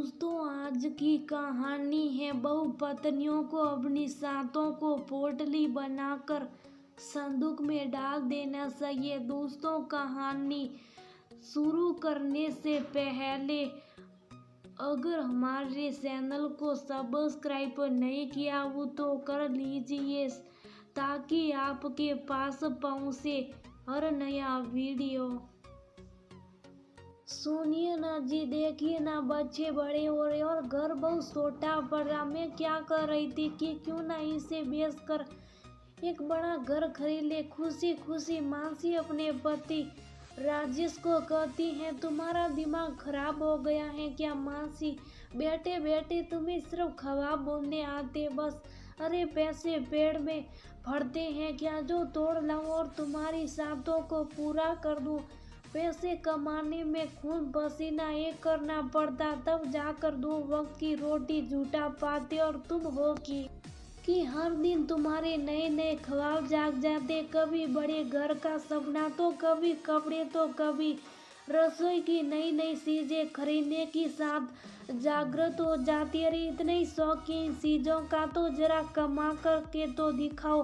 दोस्तों, आज की कहानी है बहू पत्नियों को अपनी सातों को पोटली बनाकर संदूक में डाल देना चाहिए। दोस्तों, कहानी शुरू करने से पहले अगर हमारे चैनल को सब्सक्राइब नहीं किया हो तो कर लीजिए ताकि आपके पास पहुंचे हर नया वीडियो। सुनिए ना जी, देखिए ना, बच्चे बड़े हो रहे और घर बहुत छोटा पड़ रहा। मैं क्या कर रही थी कि क्यों ना इसे बेच कर एक बड़ा घर खरीद ले। खुशी खुशी मासी अपने पति राजेश को कहती है, तुम्हारा दिमाग खराब हो गया है क्या मासी? बेटे बेटे तुम्हें सिर्फ ख्वाब बोलने आते बस। अरे पैसे पेड़ में फड़ते हैं क्या जो तोड़ लाऊं और तुम्हारी सातों को पूरा कर दूं? पैसे कमाने में खून पसीना एक करना पड़ता, तब जाकर 2 वक्त की रोटी जुटा पाते। और तुम हो कि हर दिन तुम्हारे नए नए ख्वाब जाग जाते, कभी बड़े घर का सपना तो कभी कपड़े तो कभी रसोई की नई नई चीजें खरीदने की साथ जागृत हो जाती। अरे इतने ही शौकीन चीजों का तो जरा कमा करके तो दिखाओ,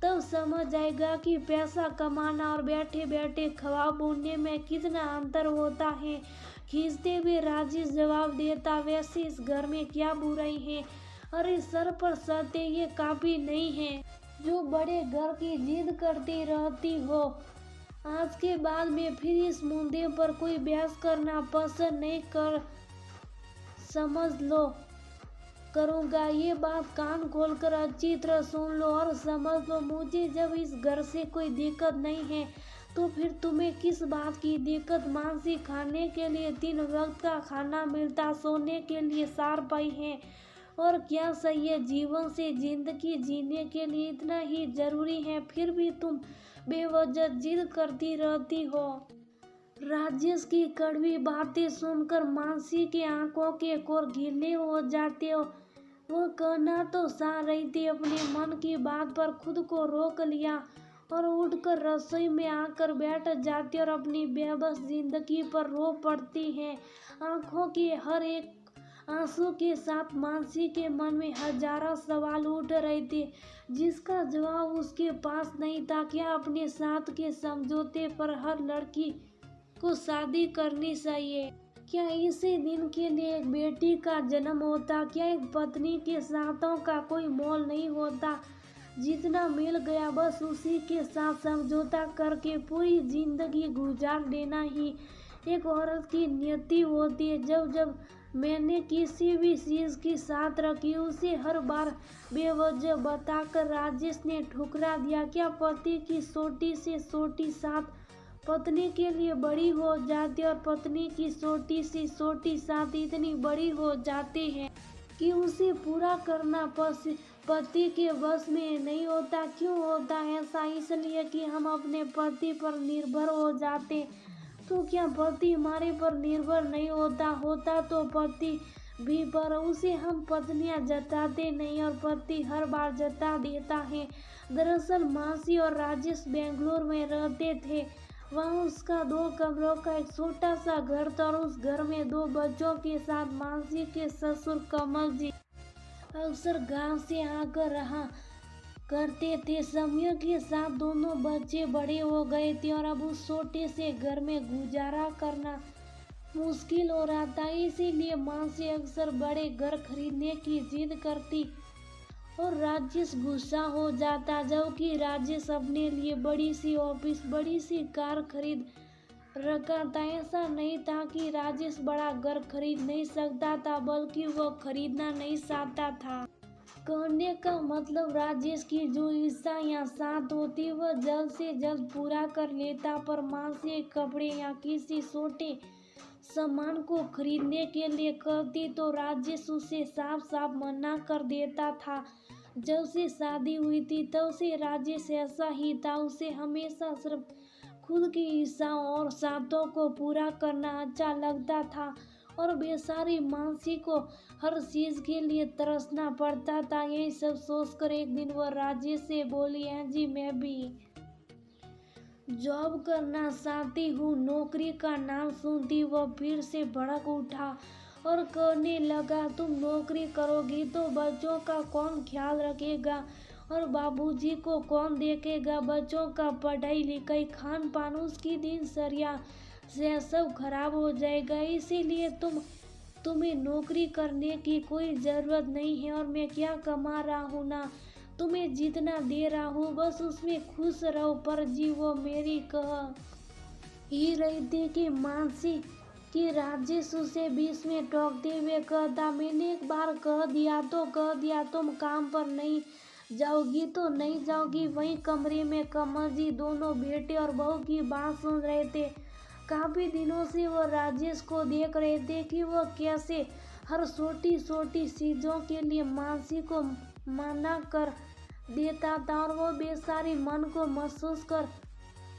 तब समझ आएगा कि पैसा कमाना और बैठे बैठे ख्वाब बुनने में कितना अंतर होता है। खींचते हुए राजेश जवाब देता, वैसे इस घर में क्या बुराई है? अरे सर पर सत्य ये काफी नहीं है जो बड़े घर की जिद करती रहती हो। आज के बाद मैं फिर इस मुद्दे पर कोई बहस करना पसंद नहीं कर समझ लो करूँगा। ये बात कान खोलकर अच्छी तरह सुन लो और समझ लो, मुझे जब इस घर से कोई दिक्कत नहीं है तो फिर तुम्हें किस बात की दिक्कत? मांसी खाने के लिए 3 वक्त का खाना मिलता, सोने के लिए 4 पाई है और क्या सही है, जीवन से जिंदगी जीने के लिए इतना ही जरूरी है, फिर भी तुम बेवजह जिद करती रहती हो। राजेश की कड़वी बातें सुनकर मानसी के आंखों के कोर गीले हो जाते हो। वो कहना तो चाह रही थी, अपने मन की बात पर खुद को रोक लिया और उठकर रसोई में आकर बैठ जाती और अपनी बेबस जिंदगी पर रो पड़ती है। आंखों के हर एक आंसू के साथ मानसी के मन में हजारों सवाल उठ रहे थे जिसका जवाब उसके पास नहीं था। क्या अपने साथ के समझौते पर हर लड़की को शादी करनी चाहिए? क्या इसी दिन के लिए एक बेटी का जन्म होता? क्या एक पत्नी के साथों का कोई मोल नहीं होता? जितना मिल गया बस उसी के साथ समझौता करके पूरी जिंदगी गुजार देना ही एक औरत की नियति होती है। जब जब मैंने किसी भी चीज की साथ रखी उसे हर बार बेवजह बताकर राजेश ने ठुकरा दिया। क्या पति की छोटी से छोटी साथ पत्नी के लिए बड़ी हो जाती और पत्नी की छोटी सी छोटी साथ इतनी बड़ी हो जाती है कि उसे पूरा करना पति के बस में नहीं होता? क्यों होता है ऐसा? इसलिए कि हम अपने पति पर निर्भर हो जाते। तो क्या पति हमारे पर निर्भर नहीं होता तो पति भी पर उसे हम पत्नियां जताते नहीं और पति हर बार जता देता है। दरअसल मासी और राजेश बेंगलोर में रहते थे। वहाँ उसका 2 कमरों का एक छोटा सा घर था और उस घर में 2 बच्चों के साथ मासी के ससुर कमल जी अक्सर गांव से आकर रहा करते थे। समय के साथ दोनों बच्चे बड़े हो गए थे और अब उस छोटे से घर में गुजारा करना मुश्किल हो रहा था। इसीलिए मासी अक्सर बड़े घर खरीदने की जिद करती और राजेश गुस्सा हो जाता। जबकि राजेश अपने लिए बड़ी सी ऑफिस बड़ी सी कार खरीद रखा था। ऐसा नहीं था कि राजेश बड़ा घर खरीद नहीं सकता था, बल्कि वो खरीदना नहीं चाहता था। कहने का मतलब राजेश की जो इच्छा या साथ होती वह जल्द से जल्द पूरा कर लेता, पर माँ से कपड़े या किसी छोटे सामान को खरीदने के लिए कहती तो राजेश उसे साफ साफ मना कर देता था। जब से शादी हुई थी तब से राजेश ऐसा ही था। उसे हमेशा सिर्फ खुद की इच्छाओं और साथों को पूरा करना अच्छा लगता था और बेचारी मानसी को हर चीज के लिए तरसना पड़ता था। यही सब सोचकर एक दिन वह राजेश से बोली, हैं जी मैं भी जॉब करना चाहती हूँ। नौकरी का नाम सुनती वह फिर से भड़क उठा और कहने लगा, तुम नौकरी करोगी तो बच्चों का कौन ख्याल रखेगा और बाबूजी को कौन देखेगा। बच्चों का पढ़ाई लिखाई खान पान उसकी दिनचर्या से सब खराब हो जाएगा। इसीलिए तुम्हें नौकरी करने की कोई ज़रूरत नहीं है। और मैं क्या कमा रहा हूँ ना, तुम्हें जितना दे रहा हूँ बस उसमें खुश रहो। पर जी वो मेरी कह ही रही थी कि मानसी कि राजेश उसे बीच में टोकते हुए कहता, मैंने एक बार कह दिया तो कह दिया, तुम काम पर नहीं जाओगी तो नहीं जाओगी। वहीं कमरे में कमल जी दोनों बेटे और बहू की बात सुन रहे थे। काफी दिनों से वो राजेश को देख रहे थे कि वो कैसे हर छोटी छोटी चीजों के लिए मानसी को मना कर देता था और वो बेचारी मन को महसूस कर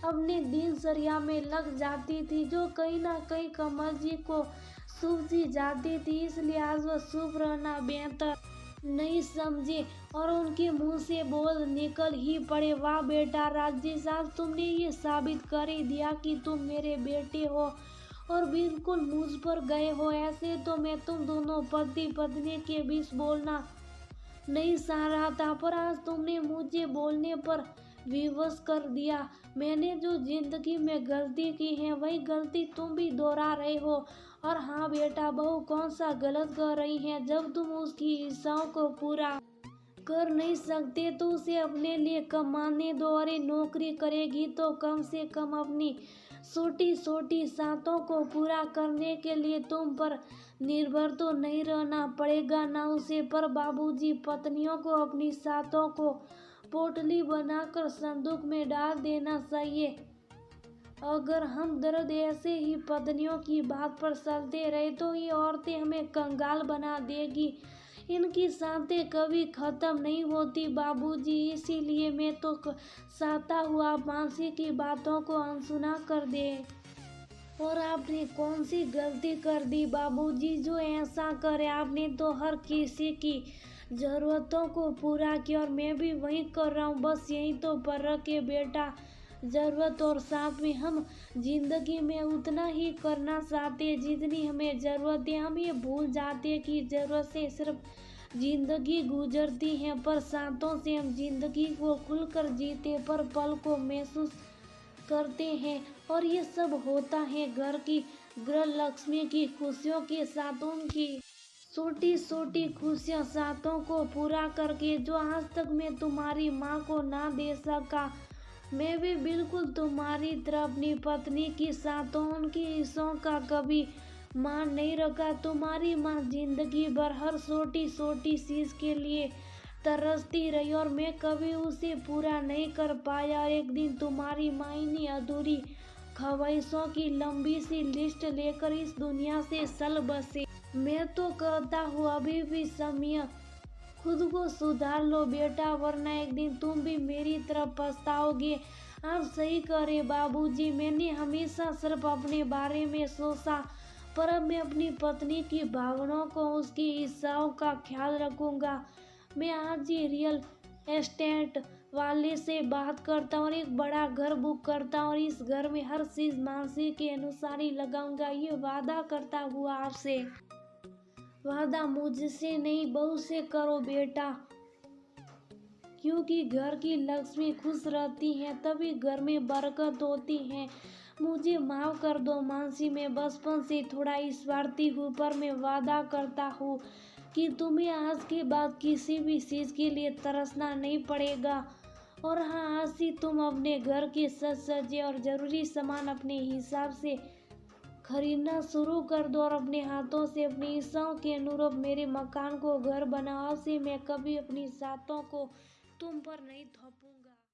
अपनी दिनचर्या में लग जाती थी, जो कहीं ना कहीं कमल जी को सूझ जाती थी। इसलिए आज वह चुप रहना बेहतर नहीं समझे और उनके मुंह से बोल निकल ही पड़े, वाह बेटा राजेश, आज तुमने ये साबित कर ही दिया कि तुम मेरे बेटे हो और बिल्कुल मुझ पर गए हो। ऐसे तो मैं तुम दोनों पति पत्नी के बीच बोलना नहीं चाह रहा था, पर आज तुमने मुझे बोलने पर विवश कर दिया। मैंने जो जिंदगी में गलती की है वही गलती तुम भी दोहरा रहे हो। और हाँ बेटा, बहू कौन सा गलत कर रही है। जब तुम उसकी इच्छाओं को पूरा कर नहीं सकते तो उसे अपने लिए कमाने दो। और नौकरी करेगी तो कम से कम अपनी छोटी छोटी सातों को पूरा करने के लिए तुम पर निर्भर तो नहीं रहना पड़ेगा ना उसे। पर बाबूजी, पत्नियों को अपनी सातों को पोटली बनाकर संदूक में डाल देना चाहिए। अगर हम दर्द ऐसे ही पत्नियों की बात पर चलते रहे तो ये औरतें हमें कंगाल बना देगी। इनकी सांसें कभी खत्म नहीं होती बाबूजी। इसीलिए मैं तो चाहता हूँ आप मानसी की बातों को अनसुना कर दे। और आपने कौन सी गलती कर दी बाबूजी जो ऐसा करे। आपने तो हर किसी की ज़रूरतों को पूरा किया और मैं भी वही कर रहा हूँ। बस यही तो फर्क है बेटा, ज़रूरत और साथ में हम जिंदगी में उतना ही करना चाहते हैं जितनी हमें ज़रूरत है। हम ये भूल जाते हैं कि ज़रूरत से सिर्फ जिंदगी गुजरती है, पर साथों से हम जिंदगी को खुलकर जीते पर पल को महसूस करते हैं। और ये सब होता है घर की गृह लक्ष्मी की खुशियों के साथ, उनकी छोटी छोटी खुशियाँ साथों को पूरा करके जो आज तक मैं तुम्हारी माँ को ना दे सका। मैं भी बिल्कुल तुम्हारी तरह अपनी पत्नी की साथों उनकी इच्छाओं का कभी मान नहीं रखा। तुम्हारी माँ जिंदगी भर हर छोटी छोटी चीज के लिए तरसती रही और मैं कभी उसे पूरा नहीं कर पाया। और एक दिन तुम्हारी माँ इन्हीं अधूरी ख्वाहिशों की लंबी सी लिस्ट लेकर इस दुनिया से चल बसे। मैं तो कहता हूँ अभी भी समय खुद को सुधार लो बेटा, वरना एक दिन तुम भी मेरी तरफ पछताओगे। आप सही करे बाबूजी, मैंने हमेशा सिर्फ अपने बारे में सोचा, पर अब मैं अपनी पत्नी की भावनाओं को उसकी इच्छाओं का ख्याल रखूंगा। मैं आज ही रियल एस्टेट वाले से बात करता हूँ और एक बड़ा घर बुक करता हूँ और इस घर में हर चीज मानसी के अनुसार ही लगाऊंगा। ये वादा करता हुआ आपसे। वादा मुझसे नहीं बहू से करो बेटा, क्योंकि घर की लक्ष्मी खुश रहती है तभी घर में बरकत होती है। मुझे माफ कर दो मानसी, मैं बचपन से थोड़ा स्वार्थी हूँ, पर मैं वादा करता हूँ कि तुम्हें आज के बाद किसी भी चीज़ के लिए तरसना नहीं पड़ेगा। और हाँ, आज ही तुम अपने घर के सजे और ज़रूरी सामान अपने हिसाब से खरीदना शुरू कर दो और अपने हाथों से अपनी इच्छाओं के अनुरूप मेरे मकान को घर बनाओ। से मैं कभी अपनी सातों को तुम पर नहीं थोपूं।